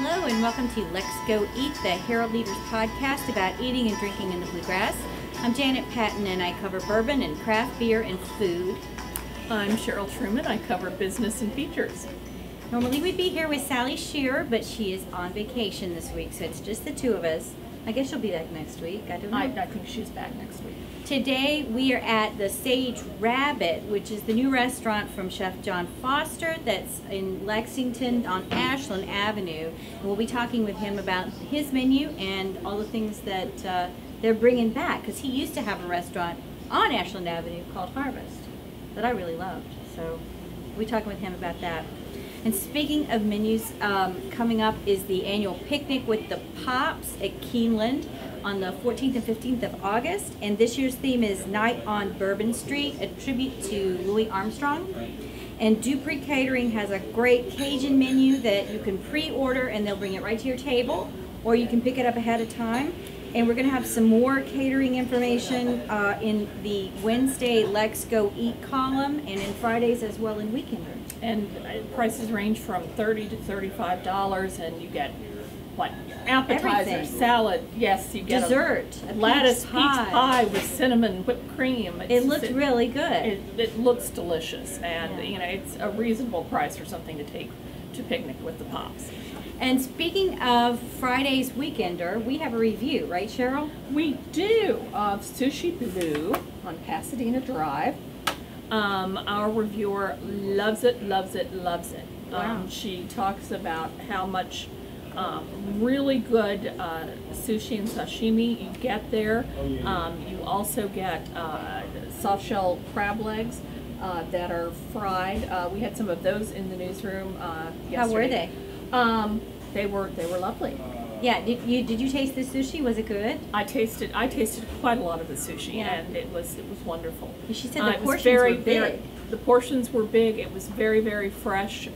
Hello and welcome to LexGo Eat, the Herald Leaders podcast about eating and drinking in the bluegrass. I'm Janet Patton and I cover bourbon and craft beer and food. I'm Cheryl Truman. I cover business and features. Normally we'd be here with Sally Shearer, but she is on vacation this week, so it's just the two of us. I guess she'll be back next week. I don't know. I think she's back next week. Today we are at the Sage Rabbit, which is the new restaurant from Chef John Foster that's in Lexington on Ashland Avenue. We'll be talking with him about his menu and all the things that they're bringing back, because he used to have a restaurant on Ashland Avenue called Harvest that I really loved. So we'll be talking with him about that. And speaking of menus, coming up is the annual picnic with the Pops at Keeneland on the 14th and 15th of August. And this year's theme is Night on Bourbon Street, a tribute to Louis Armstrong. And Dupree Catering has a great Cajun menu that you can pre-order and they'll bring it right to your table, or you can pick it up ahead of time. And we're going to have some more catering information in the Wednesday LexGo Eat column and in Fridays as well in Weekender. And prices range from $30 to $35, and you get what? Appetizer, everything. Salad. Yes, you get dessert, a lattice peach pie with cinnamon whipped cream. It looks really good. It looks delicious, and yeah. you know, it's a reasonable price for something to take to picnic with the Pops. And speaking of Friday's Weekender, we have a review, right, Cheryl? We do, of Sushi Blue on Pasadena Drive. Our reviewer loves it, loves it, loves it. Wow. She talks about how much really good sushi and sashimi you get there. You also get soft shell crab legs that are fried. We had some of those in the newsroom yesterday. How were they? They were lovely. Yeah. Did you taste the sushi? Was it good? I tasted quite a lot of the sushi, yeah. And it was wonderful. She said the portions were big. The portions were big. It was very, very fresh,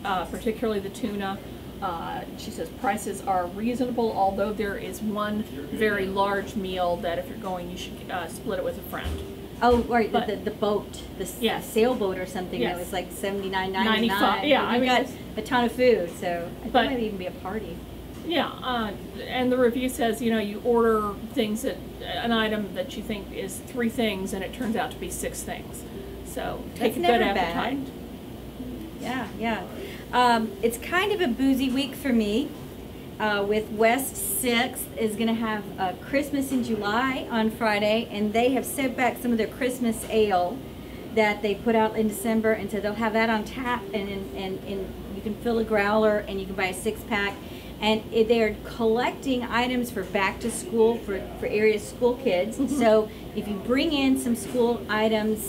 particularly the tuna. She says prices are reasonable, although there is one very large meal that if you're going, you should split it with a friend. Oh, right, the boat, the sailboat or something. Yes. That was like $79.99. Yeah, I got a ton of food, so it might even be a party. Yeah, and the review says, you know, you order things an item that you think is 3 things, and it turns out to be 6 things. So take a good appetite. Yeah, yeah. It's kind of a boozy week for me. With West 6th is going to have Christmas in July on Friday, and they have set back some of their Christmas ale that they put out in December, and so they'll have that on tap, and you can fill a growler and you can buy a 6-pack. And they're collecting items for back to school for area school kids. So if you bring in some school items,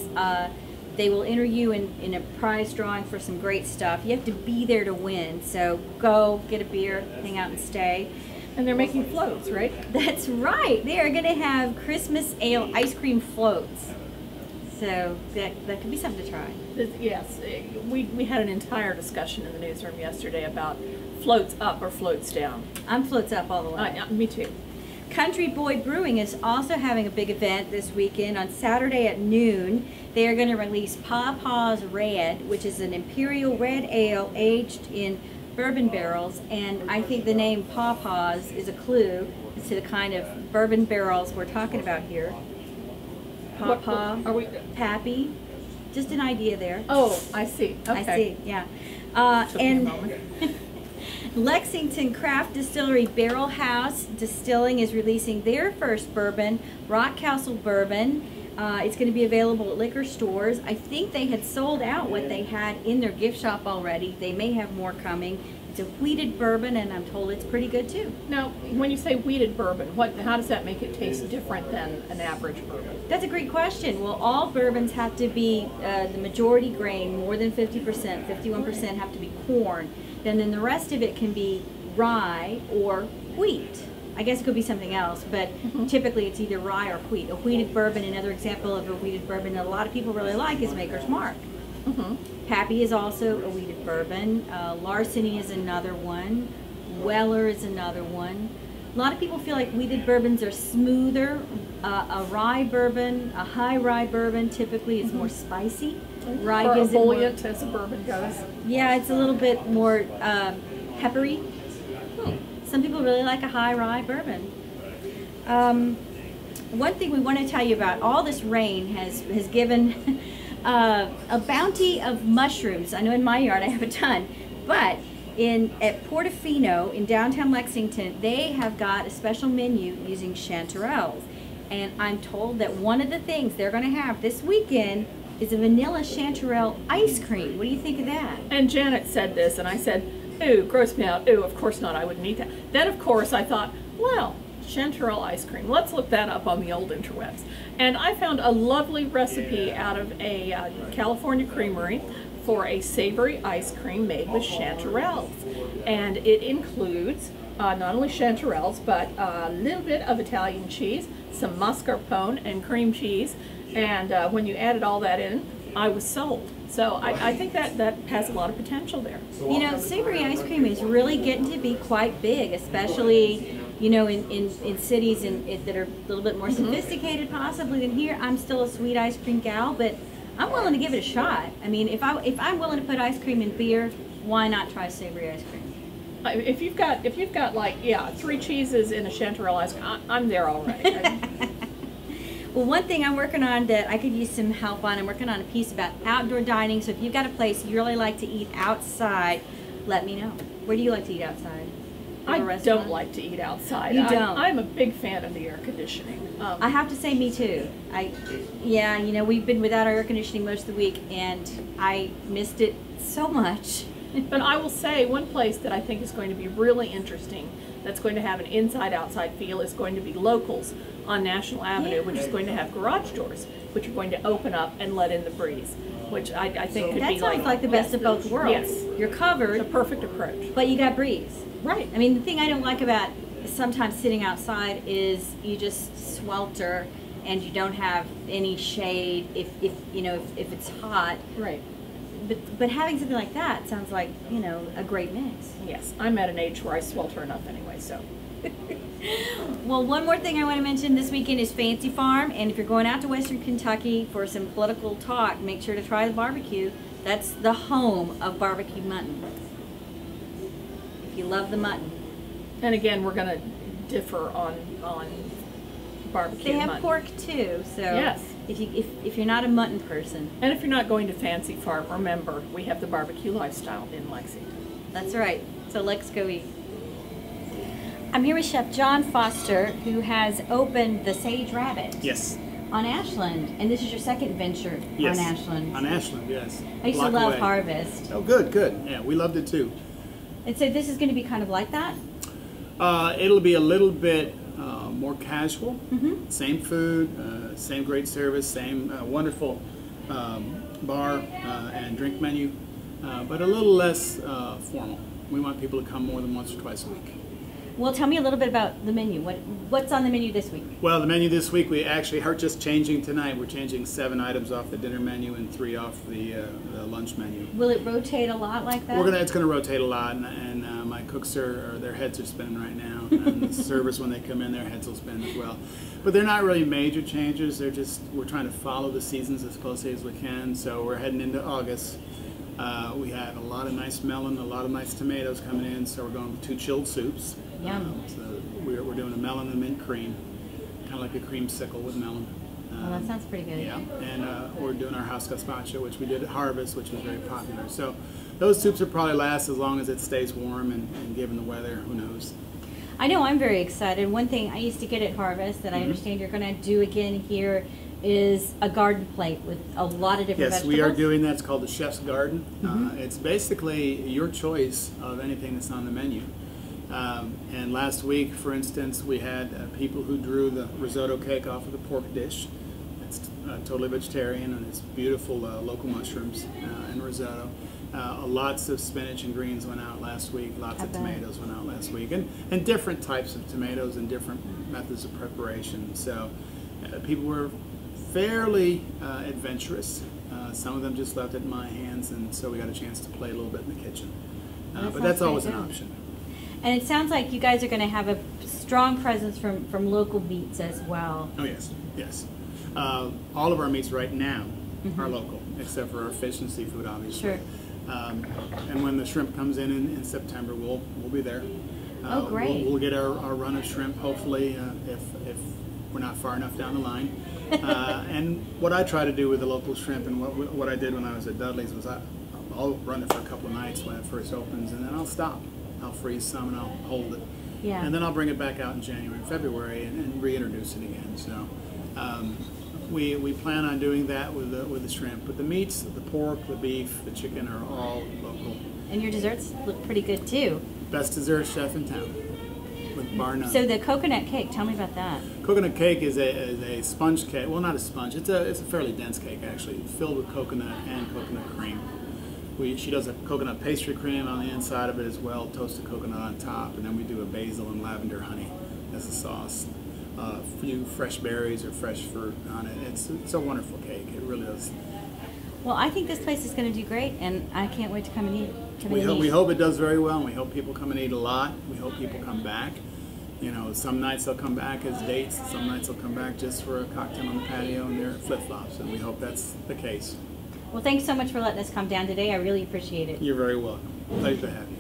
they will enter you in a prize drawing for some great stuff. You have to be there to win. So go get a beer, hang out and stay. And they're making floats, right? That's right. They are going to have Christmas ale ice cream floats. So that could be something to try. Yes, we had an entire discussion in the newsroom yesterday about floats up or floats down. I'm floats up all the way. Me too. Country Boy Brewing is also having a big event this weekend. On Saturday at noon, they are going to release Pawpaw's Red, which is an imperial red ale aged in bourbon barrels. And I think the name Pawpaw's is a clue as to the kind of bourbon barrels we're talking about here. Pawpaw, are we? Pappy, just an idea there. Oh, I see. Okay. I see, yeah. Took me a moment. Lexington Craft Distillery Barrel House Distilling is releasing their first bourbon, Rock Castle Bourbon. It's going to be available at liquor stores. I think they had sold out what they had in their gift shop already. They may have more coming. It's a wheated bourbon, and I'm told it's pretty good too. Now, when you say wheated bourbon, how does that make it taste different than an average bourbon? That's a great question. Well, all bourbons have to be the majority grain, more than 50%, 51% have to be corn. Then the rest of it can be rye or wheat. I guess it could be something else, but typically it's either rye or wheat. A wheated bourbon, another example of a wheated bourbon that a lot of people really like is Maker's Mark. Pappy is also a wheated bourbon. Larceny is another one. Weller is another one. A lot of people feel like wheated bourbons are smoother. A rye bourbon, a high rye bourbon typically is more spicy. Rye gives it more, as a bourbon goes. yeah, it's a little bit more peppery. Some people really like a high rye bourbon. One thing we want to tell you about, all this rain has given a bounty of mushrooms. I know in my yard I have a ton, but at Portofino in downtown Lexington, they have got a special menu using chanterelles. And I'm told that one of the things they're going to have this weekend is a vanilla chanterelle ice cream. What do you think of that? And Janet said this, and I said, ooh, gross me out. Ooh, of course not, I wouldn't eat that. Then, of course, I thought, well, chanterelle ice cream. Let's look that up on the old interwebs. And I found a lovely recipe out of a California creamery for a savory ice cream made with chanterelles. And it includes not only chanterelles, but a little bit of Italian cheese, some mascarpone and cream cheese. And when you added all that in, I was sold. So I think that has a lot of potential there. You know, savory ice cream is really getting to be quite big, especially, you know, in cities that are a little bit more sophisticated possibly than here. I'm still a sweet ice cream gal, but I'm willing to give it a shot. I mean, if I'm willing to put ice cream in beer, why not try savory ice cream? If you've got like, yeah, 3 cheeses in a chanterelle ice cream, I'm there already. Well, one thing I'm working on that I could use some help on, I'm working on a piece about outdoor dining. So if you've got a place you really like to eat outside, let me know. Where do you like to eat outside? I don't like to eat outside. You don't? I'm a big fan of the air conditioning. I have to say, me too. Yeah, you know, we've been without our air conditioning most of the week, and I missed it so much. But I will say one place that I think is going to be really interesting, that's going to have an inside-outside feel, is going to be Locals on National Avenue, which is going to have garage doors, which are going to open up and let in the breeze, which I think could be that sounds like the best of both worlds. Yes. You're covered. It's a perfect approach. But you got breeze. Right. I mean, the thing I don't like about sometimes sitting outside is you just swelter and you don't have any shade if it's hot. Right. But having something like that sounds like, you know, a great mix. Yes, I'm at an age where I swelter enough anyway, so. Well, one more thing I want to mention this weekend is Fancy Farm, and if you're going out to Western Kentucky for some political talk, make sure to try the barbecue. That's the home of barbecue mutton. If you love the mutton. And again, we're going to differ on barbecue. They have mutton. pork too, so yes. If you're not a mutton person. And if you're not going to Fancy Farm, remember, we have the barbecue lifestyle in Lexington. That's right. So let's go eat. I'm here with Chef John Foster, who has opened the Sage Rabbit. Yes. On Ashland, and this is your second venture Yes. on Ashland. On Ashland, yes. I used to Block love away. Harvest. Oh, good. Yeah, we loved it too. And so this is going to be kind of like that? It'll be a little bit more casual. Mm-hmm. Same food, same great service, same wonderful bar and drink menu, but a little less formal. We want people to come more than once or twice a week. Well, tell me a little bit about the menu. What's on the menu this week? Well, the menu this week, we actually are just changing tonight. We're changing 7 items off the dinner menu and 3 off the lunch menu. Will it rotate a lot like that? It's going to rotate a lot, and my cooks their heads are spinning right now, and the servers, when they come in, their heads will spin as well. But they're not really major changes. We're trying to follow the seasons as closely as we can. So we're heading into August. We have a lot of nice melon, a lot of nice tomatoes coming in. So we're going with 2 chilled soups. Yum. So we're doing a melon and mint cream, kind of like a creamsicle with melon. Well, that sounds pretty good. Yeah, and we're doing our house gazpacho, which we did at Harvest, which was very popular. So those soups will probably last as long as it stays warm, and given the weather, who knows. I know I'm very excited. One thing I used to get at Harvest that I understand you're going to do again here is a garden plate with a lot of different vegetables. Yes, we are doing that. It's called the Chef's Garden. It's basically your choice of anything that's on the menu. And last week, for instance, we had people who drew the risotto cake off of the pork dish. It's totally vegetarian, and it's beautiful local mushrooms and risotto. Lots of spinach and greens went out last week. Lots of tomatoes went out last week, and different types of tomatoes and different methods of preparation. So people were fairly adventurous. Some of them just left it in my hands, and so we got a chance to play a little bit in the kitchen. But that's always an option. And it sounds like you guys are going to have a strong presence from local meats as well. Oh, yes. All of our meats right now are local, except for our fish and seafood, obviously. Sure. And when the shrimp comes in September, we'll be there. Oh, great. We'll get our run of shrimp, hopefully, if we're not far enough down the line. And what I try to do with the local shrimp, and what I did when I was at Dudley's, was I'll run it for a couple of nights when it first opens, and then I'll stop. I'll freeze some and I'll hold it. Yeah. And then I'll bring it back out in January and February and reintroduce it again. So we plan on doing that with the shrimp. But the meats, the pork, the beef, the chicken are all local. And your desserts look pretty good too. Best dessert chef in town, with bar none. So the coconut cake, tell me about that. Coconut cake is a sponge cake. Well, not a sponge. It's a fairly dense cake actually, filled with coconut and coconut cream. She does a coconut pastry cream on the inside of it as well, toasted coconut on top, and then we do a basil and lavender honey as a sauce. A few fresh berries or fresh fruit on it. It's a wonderful cake. It really is. Well, I think this place is going to do great, and I can't wait to come and eat. We hope it does very well, and we hope people come and eat a lot. We hope people come back. You know, some nights they'll come back as dates, some nights they'll come back just for a cocktail on the patio and their flip-flops, and we hope that's the case. Well, thanks so much for letting us come down today. I really appreciate it. You're very welcome. Pleasure to have you.